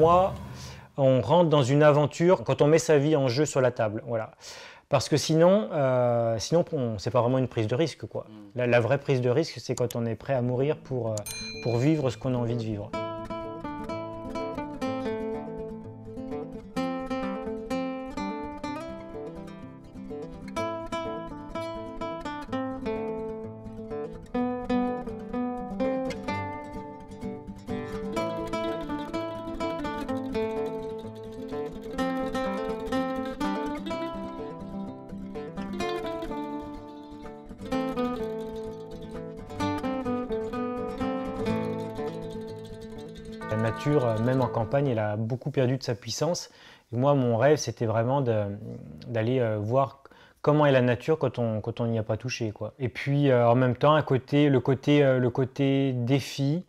moi, on rentre dans une aventure quand on met sa vie en jeu sur la table. Voilà. Parce que sinon, c'est pas vraiment une prise de risque, quoi. La vraie prise de risque, c'est quand on est prêt à mourir pour vivre ce qu'on a envie de vivre. La nature, même en campagne, elle a beaucoup perdu de sa puissance. Et moi, mon rêve, c'était vraiment d'aller voir comment est la nature quand on n'y a pas touché, quoi. Et puis, en même temps, le côté défi,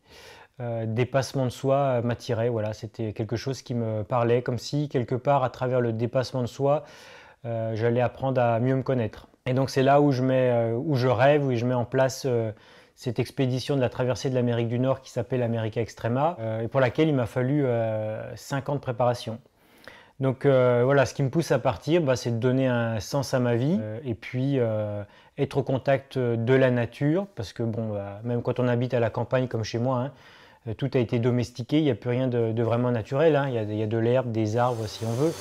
dépassement de soi m'attirait. Voilà, c'était quelque chose qui me parlait, comme si, quelque part, à travers le dépassement de soi, j'allais apprendre à mieux me connaître. Et donc, c'est là où je rêve, où je mets en place cette expédition de la traversée de l'Amérique du Nord qui s'appelle America Extrema et pour laquelle il m'a fallu 5 ans de préparation. Donc voilà, ce qui me pousse à partir, c'est de donner un sens à ma vie et puis être au contact de la nature parce que même quand on habite à la campagne comme chez moi, tout a été domestiqué, il n'y a plus rien de vraiment naturel, il y a de l'herbe, des arbres si on veut.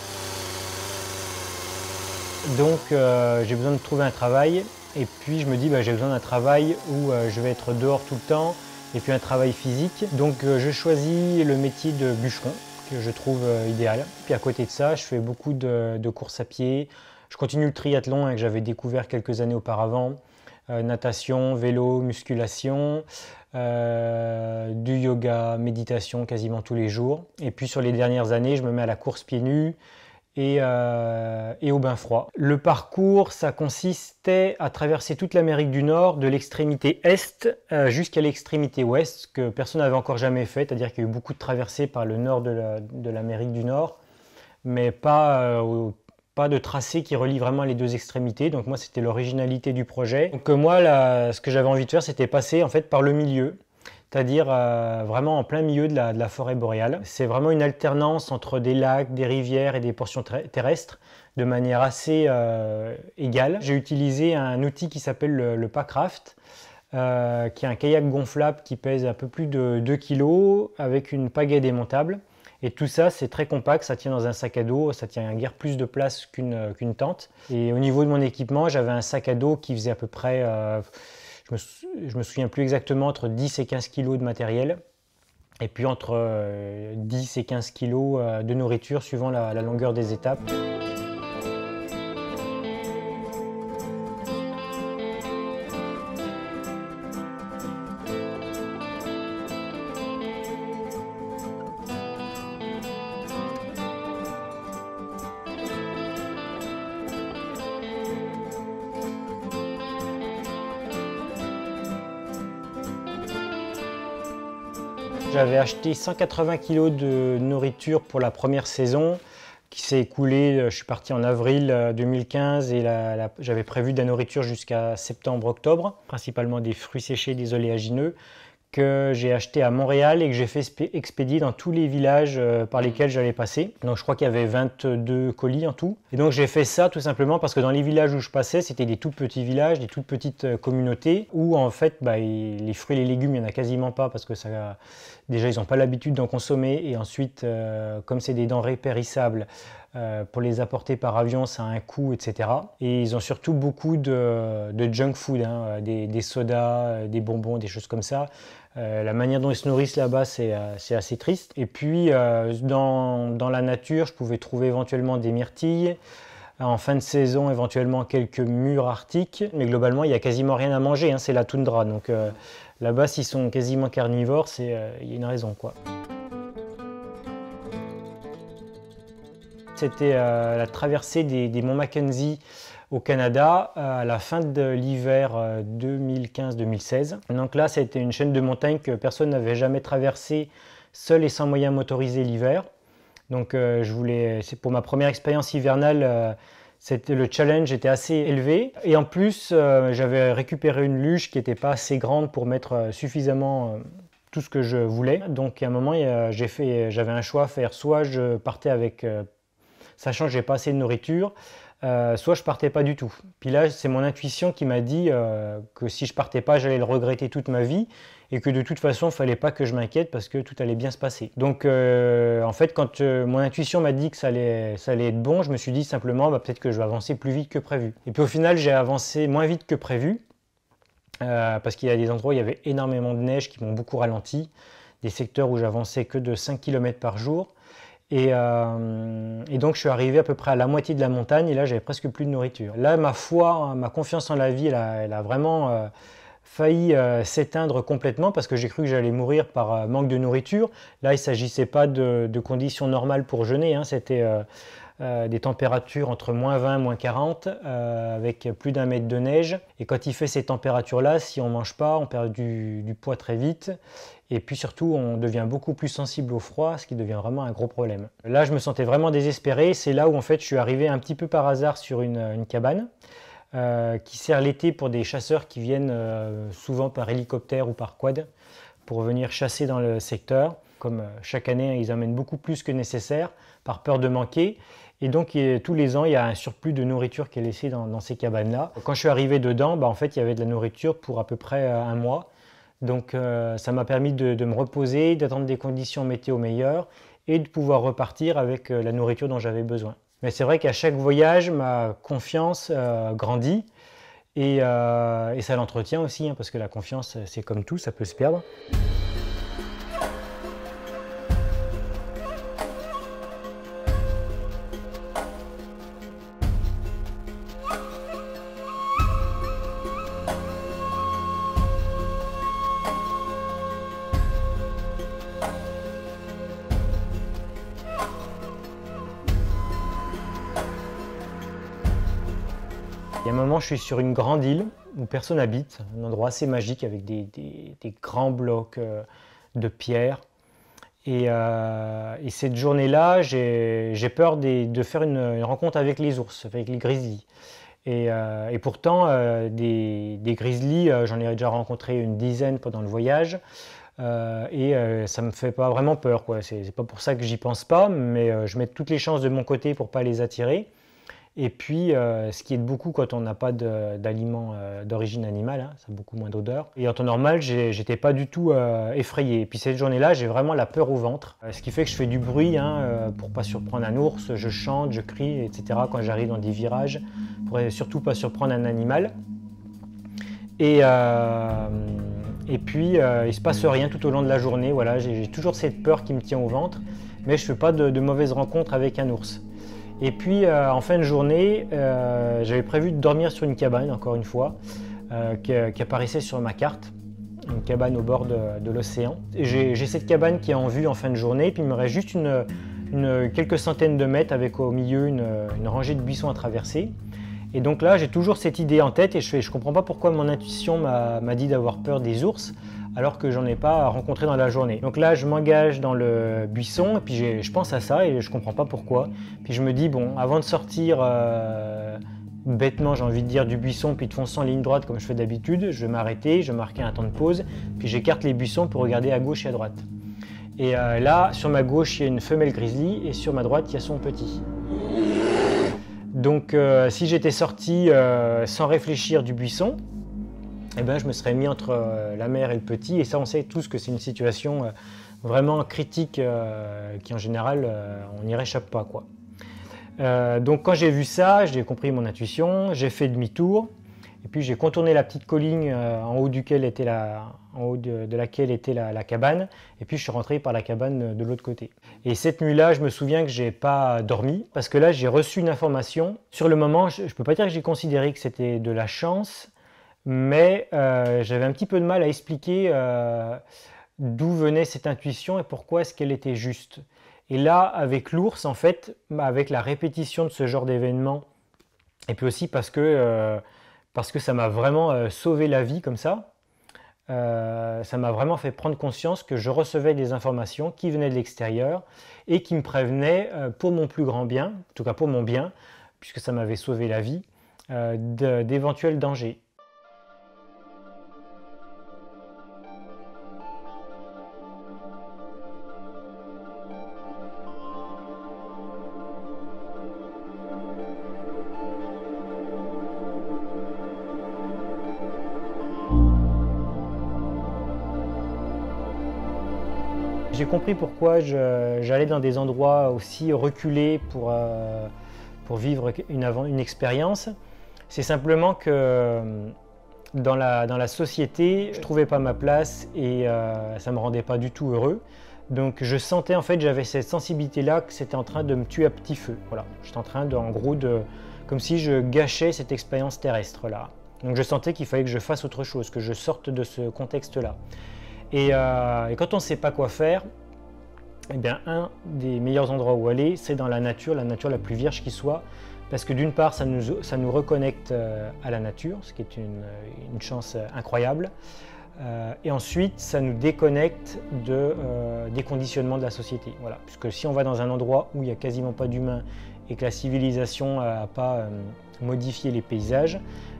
Donc j'ai besoin de trouver un travail. Et puis je me dis, j'ai besoin d'un travail où je vais être dehors tout le temps et puis un travail physique. Donc je choisis le métier de bûcheron que je trouve idéal. Puis à côté de ça, je fais beaucoup de courses à pied. Je continue le triathlon que j'avais découvert quelques années auparavant. Natation, vélo, musculation, du yoga, méditation quasiment tous les jours. Et puis sur les dernières années, je me mets à la course pieds nus. Et au bain froid. Le parcours, ça consistait à traverser toute l'Amérique du Nord, de l'extrémité est jusqu'à l'extrémité ouest, que personne n'avait encore jamais fait, c'est-à-dire qu'il y a eu beaucoup de traversées par le nord de l'Amérique du Nord, mais pas de tracé qui relie vraiment les deux extrémités. Donc moi, c'était l'originalité du projet. Donc moi, ce que j'avais envie de faire, c'était passer en fait par le milieu. C'est-à-dire vraiment en plein milieu de la forêt boréale. C'est vraiment une alternance entre des lacs, des rivières et des portions terrestres de manière assez égale. J'ai utilisé un outil qui s'appelle le Packraft, qui est un kayak gonflable qui pèse un peu plus de 2 kg avec une pagaie démontable. Et tout ça, c'est très compact, ça tient dans un sac à dos, ça tient guère plus de place qu'une tente. Et au niveau de mon équipement, j'avais un sac à dos qui faisait à peu près... je me souviens plus exactement, entre 10 et 15 kg de matériel et puis entre 10 et 15 kg de nourriture suivant la longueur des étapes. J'avais acheté 180 kg de nourriture pour la première saison qui s'est écoulée, je suis parti en avril 2015 et j'avais prévu de la nourriture jusqu'à septembre-octobre, principalement des fruits séchés, des oléagineux, que j'ai acheté à Montréal et que j'ai fait expédier dans tous les villages par lesquels j'allais passer. Donc je crois qu'il y avait 22 colis en tout. Et donc j'ai fait ça tout simplement parce que dans les villages où je passais, c'était des tout petits villages, des toutes petites communautés où en fait les fruits et les légumes, il n'y en a quasiment pas parce que déjà ils n'ont pas l'habitude d'en consommer et ensuite comme c'est des denrées périssables, pour les apporter par avion, ça a un coût, etc. Et ils ont surtout beaucoup de junk food, des sodas, des bonbons, des choses comme ça. La manière dont ils se nourrissent là-bas, c'est assez triste. Et puis, dans la nature, je pouvais trouver éventuellement des myrtilles. En fin de saison, éventuellement quelques mûres arctiques. Mais globalement, il n'y a quasiment rien à manger, c'est la toundra. Donc là-bas, s'ils sont quasiment carnivores, il y a une raison, quoi. C'était la traversée des monts Mackenzie au Canada à la fin de l'hiver 2015-2016. Donc là, c'était une chaîne de montagnes que personne n'avait jamais traversée seul et sans moyens motorisés l'hiver. Donc c'est pour ma première expérience hivernale, le challenge était assez élevé. Et en plus, j'avais récupéré une luge qui n'était pas assez grande pour mettre suffisamment tout ce que je voulais. Donc à un moment, j'avais un choix à faire. Soit je partais avec, sachant que j'ai pas assez de nourriture, soit je partais pas du tout. Puis là, c'est mon intuition qui m'a dit que si je partais pas, j'allais le regretter toute ma vie et que de toute façon, il fallait pas que je m'inquiète parce que tout allait bien se passer. Donc en fait, quand mon intuition m'a dit que ça allait être bon, je me suis dit simplement, peut-être que je vais avancer plus vite que prévu. Et puis au final, j'ai avancé moins vite que prévu parce qu'il y a des endroits où il y avait énormément de neige qui m'ont beaucoup ralenti, des secteurs où j'avançais que de 5 km par jour. Et donc je suis arrivé à peu près à la moitié de la montagne et là j'avais presque plus de nourriture. Là ma foi, ma confiance en la vie, elle a vraiment failli s'éteindre complètement parce que j'ai cru que j'allais mourir par manque de nourriture. Là il ne s'agissait pas de conditions normales pour jeûner, hein. C'était des températures entre moins 20 moins 40 avec plus d'1 mètre de neige. Et quand il fait ces températures-là, si on ne mange pas, on perd du poids très vite. Et puis surtout, on devient beaucoup plus sensible au froid, ce qui devient vraiment un gros problème. Là, je me sentais vraiment désespéré. C'est là où en fait, je suis arrivé un petit peu par hasard sur une cabane qui sert l'été pour des chasseurs qui viennent souvent par hélicoptère ou par quad pour venir chasser dans le secteur. Comme chaque année, ils amènent beaucoup plus que nécessaire par peur de manquer. Et donc, tous les ans, il y a un surplus de nourriture qui est laissé dans ces cabanes-là. Quand je suis arrivé dedans, en fait, il y avait de la nourriture pour à peu près un mois. Donc ça m'a permis de me reposer, d'attendre des conditions météo meilleures et de pouvoir repartir avec la nourriture dont j'avais besoin. Mais c'est vrai qu'à chaque voyage, ma confiance grandit et ça l'entretient aussi, hein, parce que la confiance, c'est comme tout, ça peut se perdre. Il y a un moment, je suis sur une grande île où personne n'habite, un endroit assez magique avec des grands blocs de pierre. Et cette journée-là, j'ai peur de faire une rencontre avec les ours, avec les grizzlies. Et pourtant, des grizzlies, j'en ai déjà rencontré une dizaine pendant le voyage. Ça me fait pas vraiment peur, quoi. C'est pas pour ça que j'y pense pas, mais je mets toutes les chances de mon côté pour pas les attirer. Et puis, ce qui aide beaucoup quand on n'a pas d'aliments d'origine animale, hein, ça a beaucoup moins d'odeur. Et en temps normal, j'étais pas du tout effrayé. Et puis cette journée-là, j'ai vraiment la peur au ventre, ce qui fait que je fais du bruit pour pas surprendre un ours. Je chante, je crie, etc. quand j'arrive dans des virages, pour surtout pas surprendre un animal. Et puis, il se passe rien tout au long de la journée. Voilà, j'ai toujours cette peur qui me tient au ventre, mais je fais pas de mauvaises rencontres avec un ours. Et puis en fin de journée, j'avais prévu de dormir sur une cabane, encore une fois, qui apparaissait sur ma carte, une cabane au bord de l'océan. J'ai cette cabane qui est en vue en fin de journée, puis il me reste juste quelques centaines de mètres avec au milieu une rangée de buissons à traverser. Et donc là, j'ai toujours cette idée en tête et je ne comprends pas pourquoi mon intuition m'a dit d'avoir peur des ours, alors que j'en ai pas rencontré dans la journée. Donc là, je m'engage dans le buisson et puis je pense à ça et je comprends pas pourquoi. Puis je me dis, bon, avant de sortir bêtement, j'ai envie de dire, du buisson, puis de foncer en ligne droite comme je fais d'habitude, je vais m'arrêter, je vais marquer un temps de pause, puis j'écarte les buissons pour regarder à gauche et à droite. Et là, sur ma gauche, il y a une femelle grizzly et sur ma droite, il y a son petit. Donc si j'étais sorti sans réfléchir du buisson, eh ben, je me serais mis entre la mère et le petit, et ça on sait tous que c'est une situation vraiment critique qui en général on n'y réchappe pas, quoi. Donc quand j'ai vu ça, j'ai compris mon intuition, j'ai fait demi-tour, et puis j'ai contourné la petite colline en haut de laquelle était la cabane, et puis je suis rentré par la cabane de l'autre côté. Et cette nuit-là, je me souviens que j'ai pas dormi, parce que là j'ai reçu une information. Sur le moment, je peux pas dire que j'ai considéré que c'était de la chance, mais j'avais un petit peu de mal à expliquer d'où venait cette intuition et pourquoi est-ce qu'elle était juste. Et là, avec l'ours, en fait, avec la répétition de ce genre d'événements, et puis aussi parce que ça m'a vraiment sauvé la vie comme ça m'a vraiment fait prendre conscience que je recevais des informations qui venaient de l'extérieur et qui me prévenaient pour mon plus grand bien, en tout cas pour mon bien, puisque ça m'avait sauvé la vie, d'éventuels dangers. J'ai compris pourquoi j'allais dans des endroits aussi reculés pour vivre une expérience. C'est simplement que dans la société, je ne trouvais pas ma place et ça ne me rendait pas du tout heureux. Donc je sentais, en fait, j'avais cette sensibilité-là que c'était en train de me tuer à petit feu. Voilà, j'étais en train comme si je gâchais cette expérience terrestre-là. Donc je sentais qu'il fallait que je fasse autre chose, que je sorte de ce contexte-là. Et quand on ne sait pas quoi faire, eh bien, un des meilleurs endroits où aller, c'est dans la nature la plus vierge qui soit. Parce que d'une part, ça nous reconnecte à la nature, ce qui est une chance incroyable. Et ensuite, ça nous déconnecte des conditionnements de la société. Voilà. Puisque si on va dans un endroit où il n'y a quasiment pas d'humains et que la civilisation n'a pas modifié les paysages,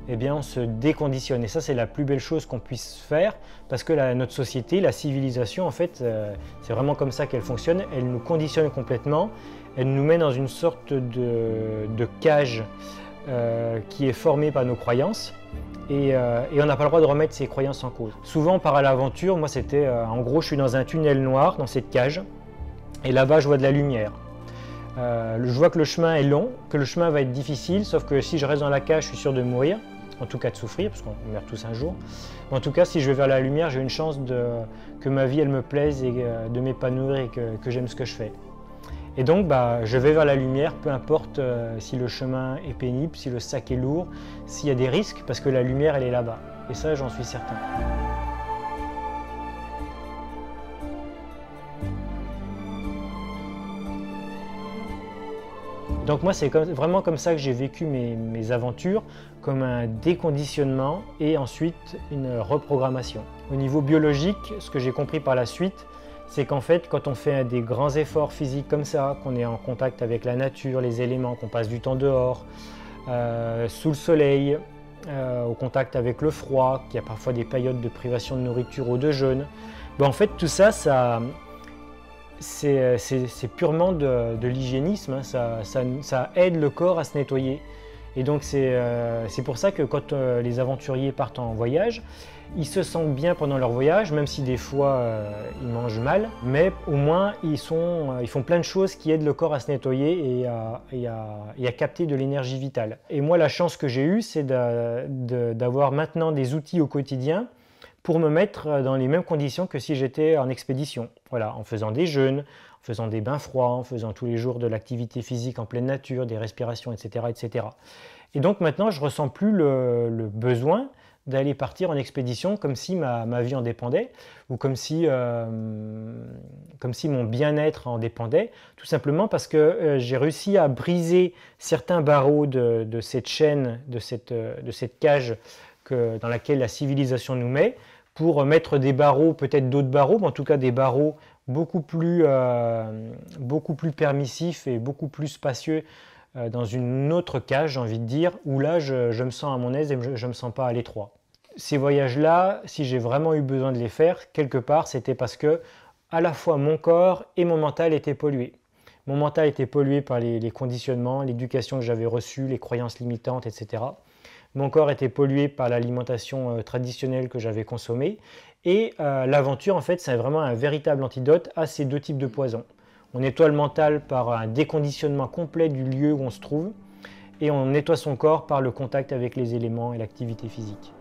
eh bien on se déconditionne. Et ça, c'est la plus belle chose qu'on puisse faire, parce que notre société, la civilisation, en fait, c'est vraiment comme ça qu'elle fonctionne. Elle nous conditionne complètement. Elle nous met dans une sorte de cage qui est formée par nos croyances. Et on n'a pas le droit de remettre ces croyances en cause. Souvent, on part à l'aventure. Moi, c'était en gros, je suis dans un tunnel noir, dans cette cage, et là-bas, je vois de la lumière. Je vois que le chemin est long, que le chemin va être difficile, sauf que si je reste dans la cage, je suis sûr de mourir, en tout cas de souffrir, parce qu'on meurt tous un jour. Mais en tout cas, si je vais vers la lumière, j'ai une chance que ma vie, elle me plaise et de m'épanouir et que j'aime ce que je fais. Et donc, je vais vers la lumière, peu importe si le chemin est pénible, si le sac est lourd, s'il y a des risques, parce que la lumière, elle est là-bas. Et ça, j'en suis certain. Donc moi, c'est vraiment comme ça que j'ai vécu mes aventures, comme un déconditionnement et ensuite une reprogrammation. Au niveau biologique, ce que j'ai compris par la suite, c'est qu'en fait, quand on fait des grands efforts physiques comme ça, qu'on est en contact avec la nature, les éléments, qu'on passe du temps dehors, sous le soleil, au contact avec le froid, qu'il y a parfois des périodes de privation de nourriture ou de jeûne, en fait, tout ça, c'est purement de l'hygiénisme, hein. Ça aide le corps à se nettoyer. Et donc c'est pour ça que quand les aventuriers partent en voyage, ils se sentent bien pendant leur voyage, même si des fois ils mangent mal, mais au moins ils font plein de choses qui aident le corps à se nettoyer et à capter de l'énergie vitale. Et moi, la chance que j'ai eue, c'est d'avoir maintenant des outils au quotidien pour me mettre dans les mêmes conditions que si j'étais en expédition. Voilà, en faisant des jeûnes, en faisant des bains froids, en faisant tous les jours de l'activité physique en pleine nature, des respirations, etc. etc. Et donc maintenant, je ne ressens plus le besoin d'aller partir en expédition comme si ma vie en dépendait ou comme si mon bien-être en dépendait, tout simplement parce que j'ai réussi à briser certains barreaux de cette chaîne, de cette cage dans laquelle la civilisation nous met, pour mettre des barreaux, peut-être d'autres barreaux, mais en tout cas des barreaux beaucoup plus permissifs et beaucoup plus spacieux dans une autre cage, j'ai envie de dire, où là je me sens à mon aise et je ne me sens pas à l'étroit. Ces voyages-là, si j'ai vraiment eu besoin de les faire, quelque part, c'était parce que à la fois mon corps et mon mental étaient pollués. Mon mental était pollué par les conditionnements, l'éducation que j'avais reçue, les croyances limitantes, etc. Mon corps était pollué par l'alimentation traditionnelle que j'avais consommée. Et l'aventure, en fait, c'est vraiment un véritable antidote à ces deux types de poisons. On nettoie le mental par un déconditionnement complet du lieu où on se trouve et on nettoie son corps par le contact avec les éléments et l'activité physique.